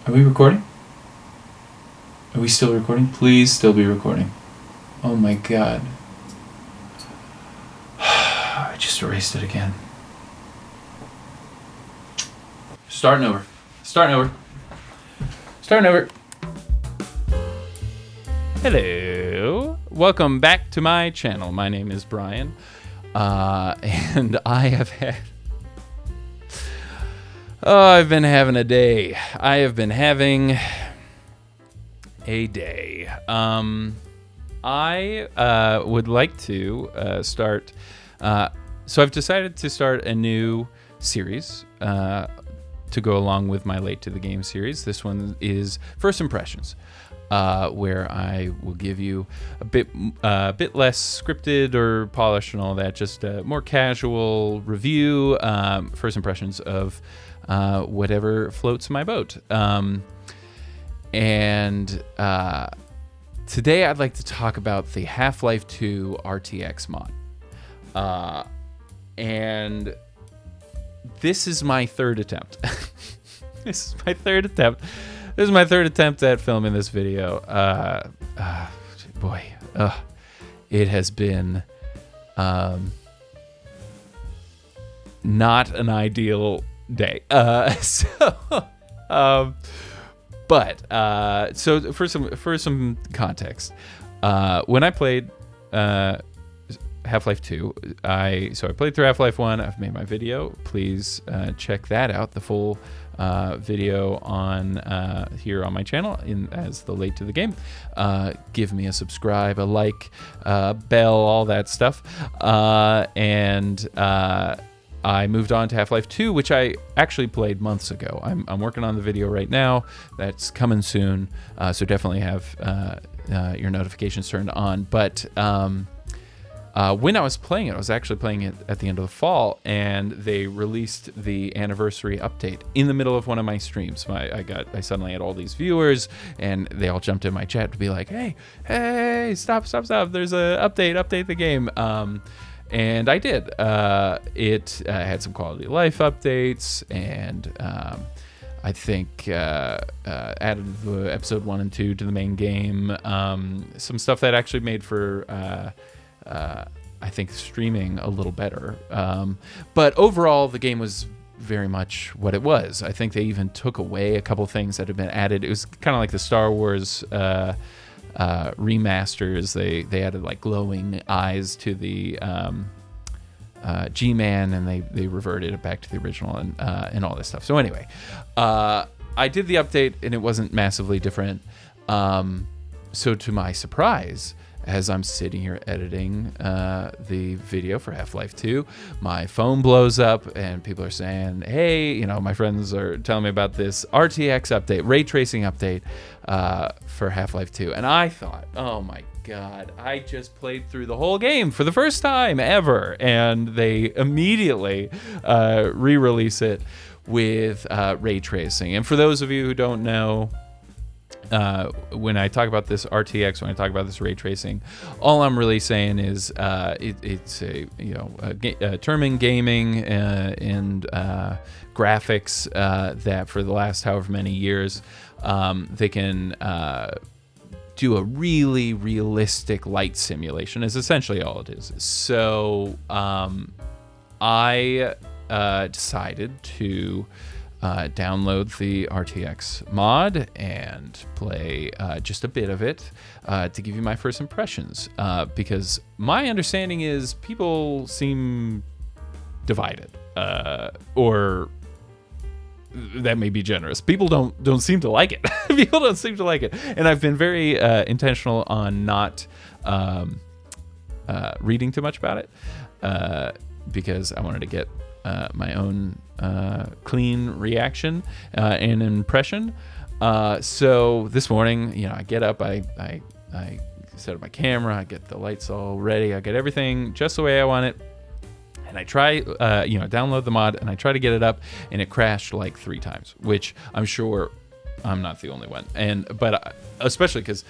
Are we recording? Are we still recording? Please still be recording. Oh my god. I just erased it again. Starting over. Hello. Welcome back to my channel. My name is Brian. And I have had... I've been having a day. I have been having a day. I would like to start... so I've decided to start a new series to go along with my Late to the Game series. This one is First Impressions, where I will give you a bit less scripted or polished and all that, just a more casual review, first impressions of whatever floats my boat. And today I'd like to talk about the Half-Life 2 RTX mod. And this is my third attempt. This is my third attempt at filming this video. Boy, it has been not an ideal day. So for some context, when I played Half-Life 2, I played through Half-Life 1. I've made my video. Please check that out. The full video on here on my channel as the Late to the Game. Give me a subscribe, a like, bell, all that stuff. And I moved on to Half-Life 2, which I actually played months ago. I'm working on the video right now. That's coming soon. So definitely have your notifications turned on. But when I was playing it, I was actually playing it at the end of the fall, and they released the anniversary update in the middle of one of my streams. I suddenly had all these viewers, and they all jumped in my chat to be like, hey, stop. There's a update the game. And I did. It had some quality of life updates, and I think added the episode 1 and 2 to the main game. Some stuff that actually made for... I think streaming a little better. But overall, the game was very much what it was. I think they even took away a couple things that had been added. It was kind of like the Star Wars remasters. They added like glowing eyes to the G-Man, and they reverted it back to the original and all this stuff. So anyway, I did the update, and it wasn't massively different. So to my surprise, as I'm sitting here editing the video for Half-Life 2, my phone blows up and people are saying, hey, my friends are telling me about this RTX update, ray tracing update for Half-Life 2. And I thought, oh my God, I just played through the whole game for the first time ever. And they immediately re-release it with ray tracing. And for those of you who don't know, when I talk about this RTX, when I talk about this ray tracing, all I'm really saying is it's a term in gaming and graphics that for the last however many years they can do a really realistic light simulation is essentially all it is. So I decided to download the RTX mod and play just a bit of it to give you my first impressions, because my understanding is people seem divided, or that may be generous. People don't seem to like it. People don't seem to like it, and I've been very intentional on not reading too much about it, because I wanted to get my own clean reaction and impression. So this morning, I get up, I set up my camera, I get the lights all ready, I get everything just the way I want it, and I try, download the mod, and I try to get it up, and it crashed like 3 times, which I'm sure the only one. But especially because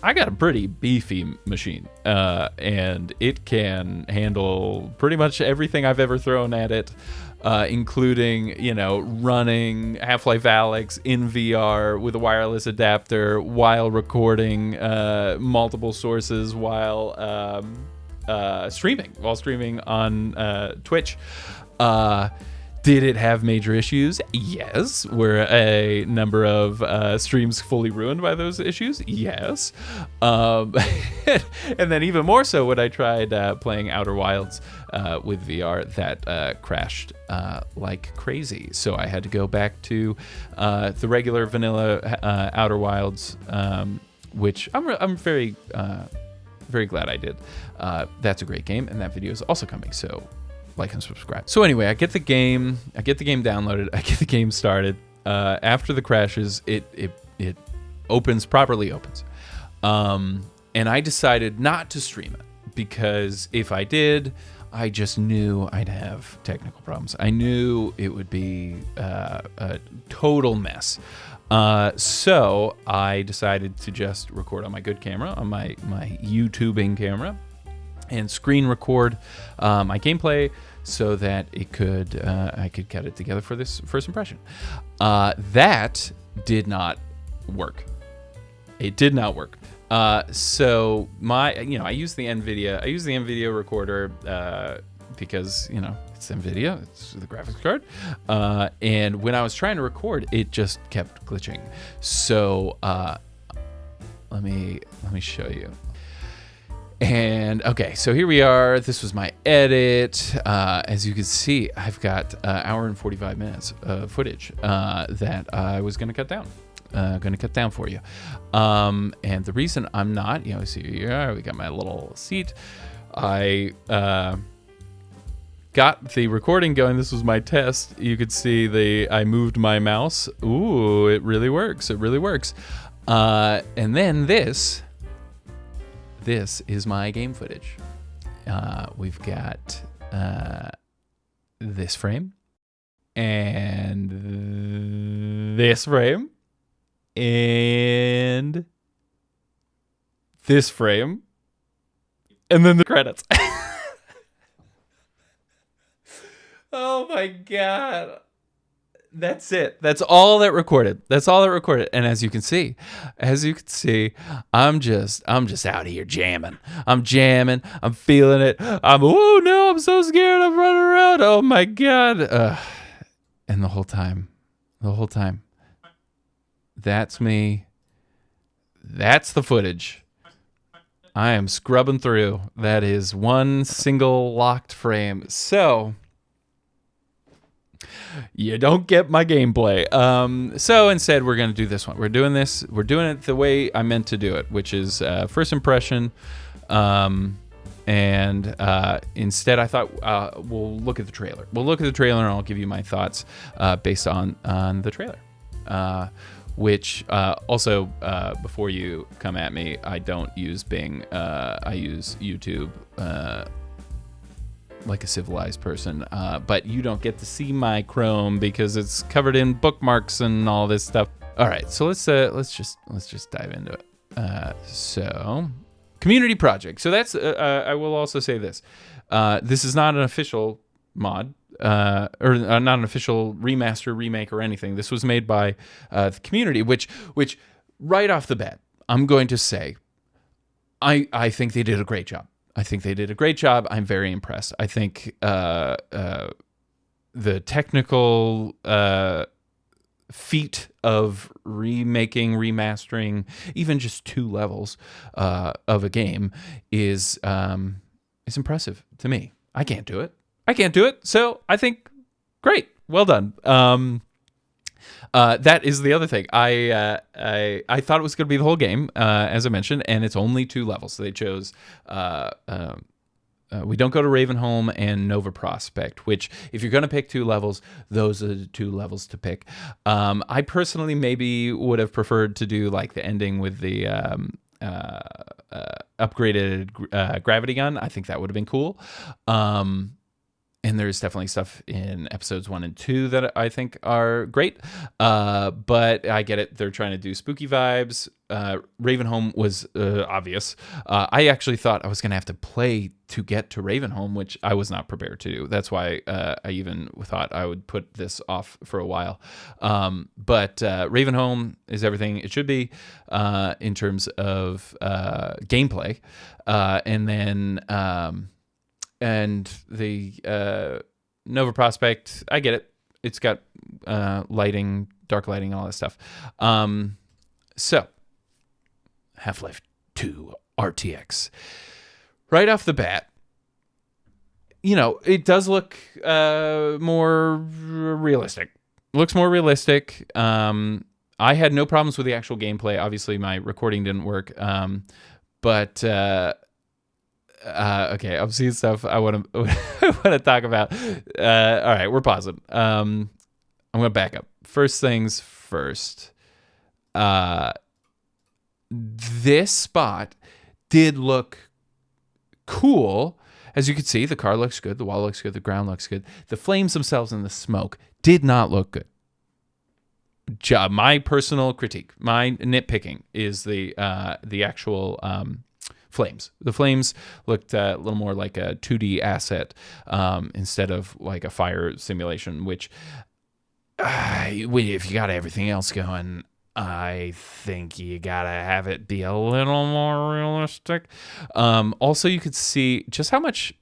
I got a pretty beefy machine, and it can handle pretty much everything I've ever thrown at it, including, running Half-Life Alyx in VR with a wireless adapter while recording multiple sources while streaming on Twitch. Did it have major issues? Yes. Were a number of streams fully ruined by those issues? Yes. And then even more so when I tried playing Outer Wilds with VR, that crashed like crazy. So I had to go back to the regular vanilla Outer Wilds, which I'm very glad I did. That's a great game, and that video is also coming. So like and subscribe. So anyway, I get the game downloaded, I get the game started. After the crashes, it properly opens. And I decided not to stream it because if I did, I just knew I'd have technical problems. I knew it would be a total mess. So I decided to just record on my good camera, on my YouTubing camera, and screen record my gameplay so that I could cut it together for this first impression. That did not work. It did not work. So I use the NVIDIA recorder because it's NVIDIA, it's the graphics card. And when I was trying to record, it just kept glitching. So let me show you. And okay, so here we are. This was my edit. As you can see, I've got an hour and 45 minutes of footage that I was going to cut down. For you. And the reason I'm not, see here, we got my little seat. I got the recording going. This was my test. You could see I moved my mouse. Ooh, it really works. It really works. And then this is my game footage. We've got this frame and this frame and this frame and then the credits. Oh my God. That's it. That's all that recorded. And as you can see, I'm just out here jamming. I'm jamming. I'm feeling it. I'm so scared. I'm running around. Oh my God. And the whole time, that's me. That's the footage. I am scrubbing through. That is one single locked frame. So you don't get my gameplay. So instead, we're going to do this one. We're doing it the way I meant to do it, which is first impression. And instead, I thought we'll look at the trailer. And I'll give you my thoughts based on the trailer. Which also, before you come at me, I don't use Bing. I use YouTube like a civilized person, but you don't get to see my Chrome because it's covered in bookmarks and all this stuff. All right, so let's just dive into it. So, community project. So that's I will also say this. This is not an official mod. Or not an official remaster, remake, or anything. This was made by the community, which right off the bat, I'm going to say, I think they did a great job. I'm very impressed. I think the technical feat of remaking, remastering, even just 2 levels of a game is impressive to me. I can't do it. So I think, great, well done. That is the other thing. I thought it was going to be the whole game, as I mentioned, and it's only 2 levels. So they chose. We don't go to Ravenholm and Nova Prospect, which, if you're going to pick 2 levels, those are the 2 levels to pick. I personally maybe would have preferred to do like the ending with the upgraded gravity gun. I think that would have been cool. and there's definitely stuff in episodes 1 and 2 that I think are great. But I get it. They're trying to do spooky vibes. Ravenholm was obvious. I actually thought I was going to have to play to get to Ravenholm, which I was not prepared to do. That's why I even thought I would put this off for a while. But Ravenholm is everything it should be in terms of gameplay. And then... and the Nova Prospect, I get it. It's got lighting, dark lighting, and all that stuff. So, Half-Life 2 RTX. Right off the bat, it does look more realistic. Looks more realistic. I had no problems with the actual gameplay. Obviously, my recording didn't work. But... okay, I'm seeing stuff I want to talk about. All right, we're pausing. I'm gonna back up. First things first. This spot did look cool. As you can see, the car looks good, the wall looks good, the ground looks good. The flames themselves and the smoke did not look good. My personal critique, my nitpicking, is the actual flames. The flames looked a little more like a 2D asset instead of like a fire simulation, which if you got everything else going, I think you gotta have it be a little more realistic. Also, you could see just how much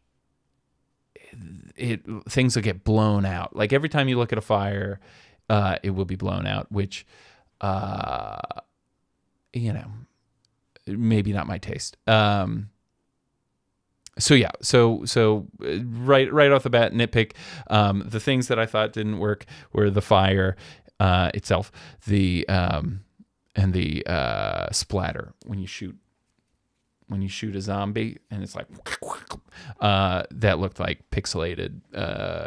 things will get blown out. Like every time you look at a fire, it will be blown out, which maybe not my taste. So yeah, so right off the bat, nitpick. The things that I thought didn't work were the fire itself, and the splatter when you shoot a zombie, and it's like that looked like pixelated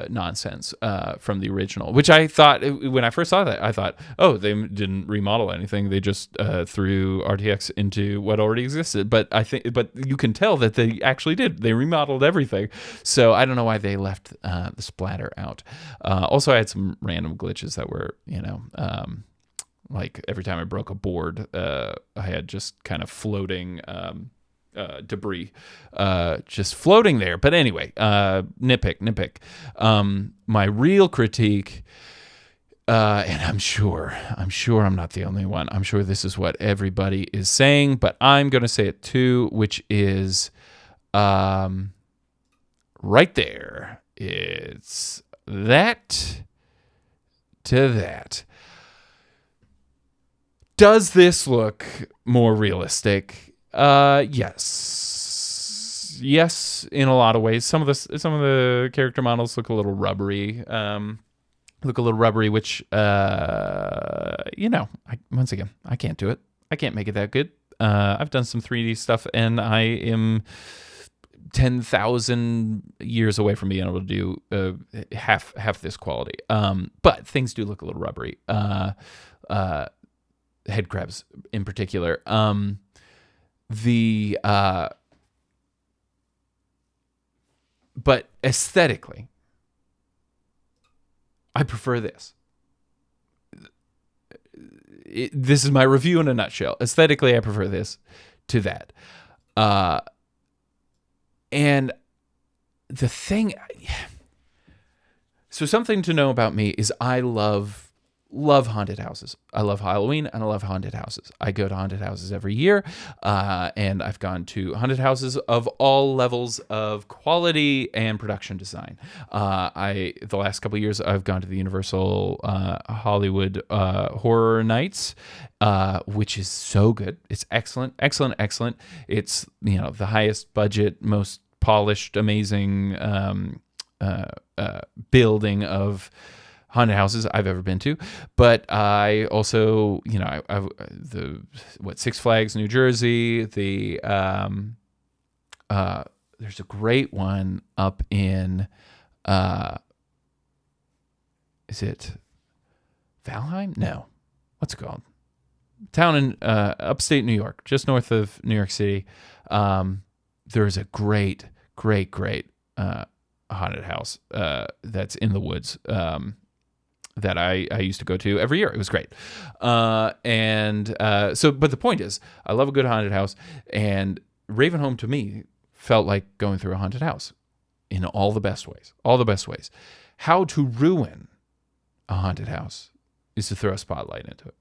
nonsense from the original, which I thought when I first saw that, I thought, oh, they didn't remodel anything, they just threw RTX into what already existed. But you can tell that they actually did. They remodeled everything. So I don't know why they left the splatter out. Also, I had some random glitches that were, like every time I broke a board, I had just kind of floating debris just floating there. But anyway, nitpick. My real critique, and I'm sure I'm not the only one. I'm sure this is what everybody is saying, but I'm going to say it too, which is right there. It's that to that. Does this look more realistic? Yes, in a lot of ways. Some of the character models look a little rubbery. Which once again, I can't do it. I can't make it that good. I've done some 3D stuff, and I am 10,000 years away from being able to do half this quality. But things do look a little rubbery. Head crabs in particular. But aesthetically, I prefer this. This is my review in a nutshell. Aesthetically, I prefer this to that. And the thing, so something to know about me is I love haunted houses. I love Halloween and I love haunted houses. I go to haunted houses every year, and I've gone to haunted houses of all levels of quality and production design. The last couple of years, I've gone to the Universal Hollywood Horror Nights, which is so good. It's excellent. It's the highest budget, most polished, amazing building of haunted houses I've ever been to. But I also, Six Flags New Jersey, there's a great one up in is it Valheim? No. What's it called? Town in upstate New York, just north of New York City. There's a great haunted house that's in the woods that I used to go to every year. It was great. But the point is, I love a good haunted house, and Ravenholm to me felt like going through a haunted house in all the best ways. All the best ways. How to ruin a haunted house is to throw a spotlight into it.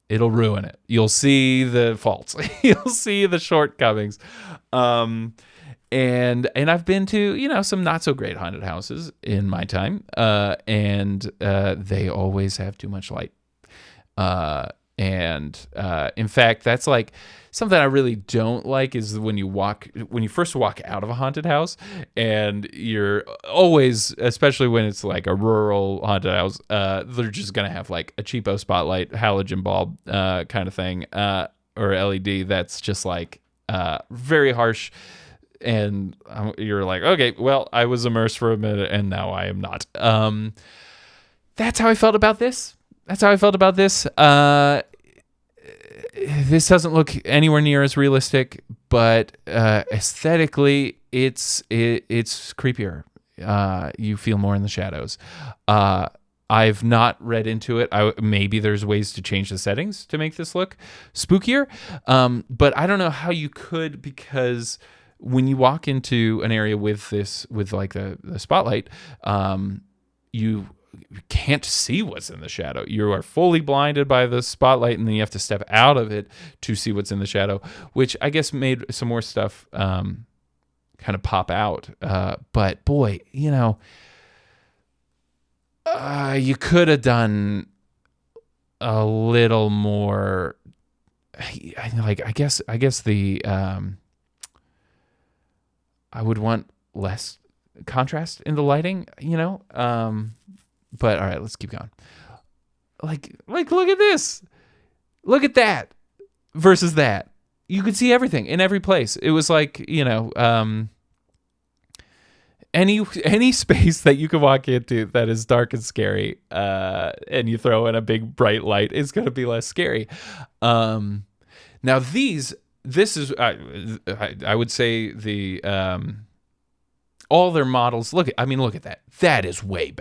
It'll ruin it. You'll see the faults. You'll see the shortcomings. And I've been to, some not so great haunted houses in my time. And they always have too much light. In fact, that's like something I really don't like is when you first walk out of a haunted house, and you're always, especially when it's like a rural haunted house, they're just going to have like a cheapo spotlight, halogen bulb kind of thing, or LED that's just like very harsh. And you're like, okay, well, I was immersed for a minute and now I am not. That's how I felt about this. This doesn't look anywhere near as realistic, but aesthetically, it's creepier. You feel more in the shadows. I've not read into it. Maybe there's ways to change the settings to make this look spookier, but I don't know how you could, because when you walk into an area with like the spotlight, you can't see what's in the shadow. You are fully blinded by the spotlight, and then you have to step out of it to see what's in the shadow, which I guess made some more stuff kind of pop out. But boy, you could have done a little more. I guess the I would want less contrast in the lighting, but all right, let's keep going. Like look at this. Look at that versus that. You could see everything in every place. It was like, any space that you can walk into that is dark and scary, and you throw in a big bright light, is going to be less scary. Now this is, I would say the, all their models, look at that. That is way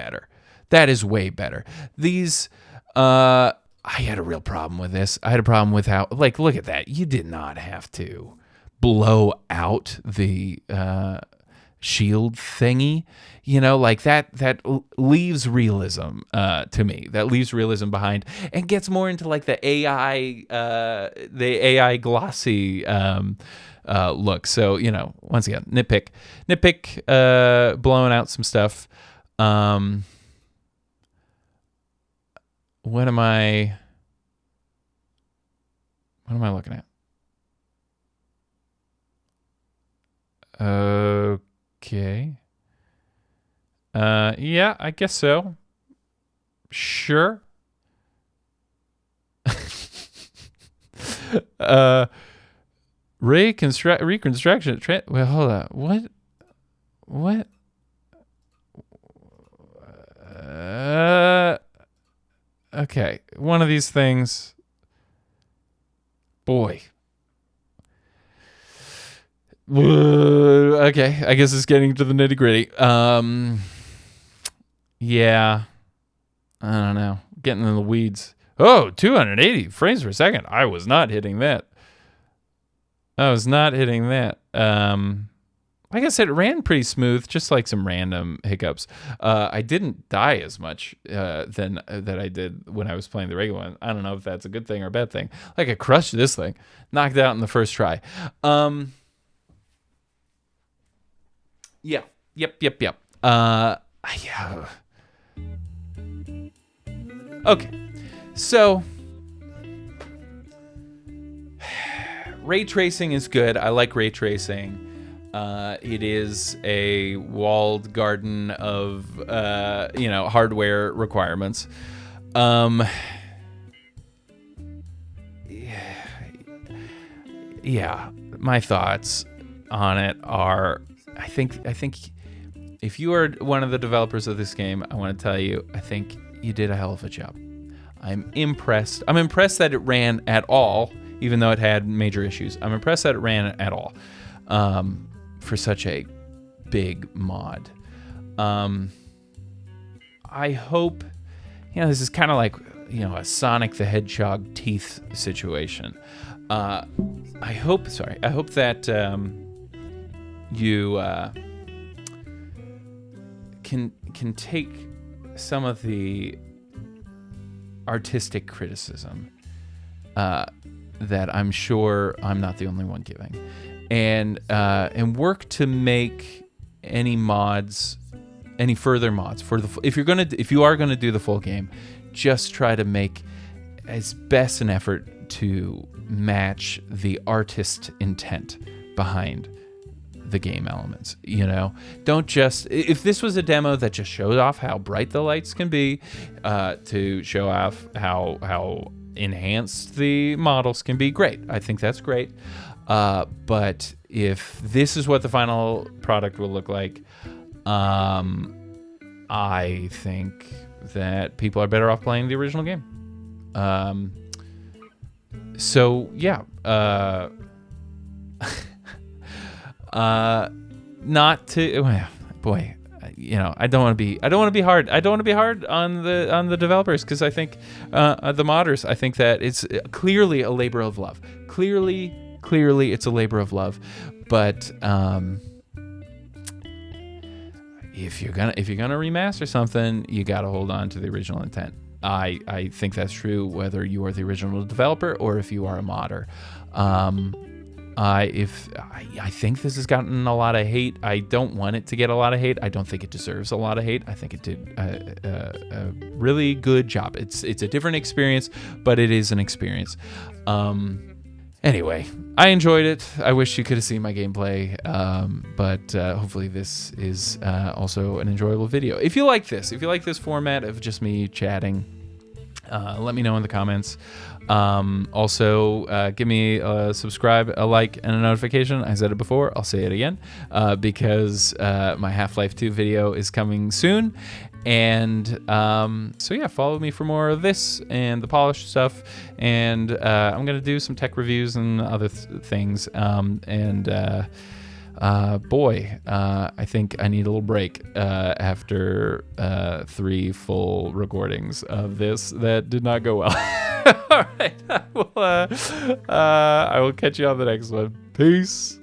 better. These, I had a real problem with this. I had a problem with how, look at that. You did not have to blow out the, shield thingy, that leaves realism to me. That leaves realism behind and gets more into like the AI glossy look. So, once again, nitpick, blowing out some stuff. What am I looking at? Okay. Yeah, I guess so. Sure. Reconstruction. Well, hold on. What? Okay. One of these things. Boy. Okay, I guess it's getting to the nitty gritty. Yeah, I don't know. Getting in the weeds. Oh, 280 frames per second. I was not hitting that. Like I said, it ran pretty smooth, just like some random hiccups. I didn't die as much that I did when I was playing the regular one. I don't know if that's a good thing or a bad thing. Like, I crushed this thing. Knocked it out in the first try. Yeah. Yep. Yeah. Okay. So, ray tracing is good. I like ray tracing. It is a walled garden of, hardware requirements. Yeah. My thoughts on it are, I think if you are one of the developers of this game, I want to tell you, I think you did a hell of a job. I'm impressed. I'm impressed that it ran at all, even though it had major issues. I'm impressed that it ran at all for such a big mod. I hope, this is kind of like, a Sonic the Hedgehog teeth situation. I hope that you can take some of the artistic criticism that I'm sure I'm not the only one giving, and work to make any further mods for if you are gonna do the full game, just try to make as best an effort to match the artist intent behind the game elements. Don't just, if this was a demo that just shows off how bright the lights can be, to show off how enhanced the models can be, great. I think that's great. But if this is what the final product will look like, I think that people are better off playing the original game. So yeah, not to, boy, I don't want to be hard. I don't want to be hard on the developers, because I think the modders, I think that it's clearly a labor of love. Clearly it's a labor of love. But if you're gonna remaster something, you gotta hold on to the original intent. I think that's true whether you are the original developer or if you are a modder. I think this has gotten a lot of hate. I don't want it to get a lot of hate. I don't think it deserves a lot of hate. I think it did a really good job. It's a different experience, but it is an experience. Anyway, I enjoyed it. I wish you could have seen my gameplay, but hopefully this is also an enjoyable video. If you like this format of just me chatting, let me know in the comments. Also, give me a subscribe, a like, and a notification. I said it before, I'll say it again, because my Half-Life 2 video is coming soon. And so yeah, follow me for more of this and the polished stuff. And I'm going to do some tech reviews and other things. Boy, I think I need a little break after 3 full recordings of this that did not go well. All right, I will catch you on the next one. Peace.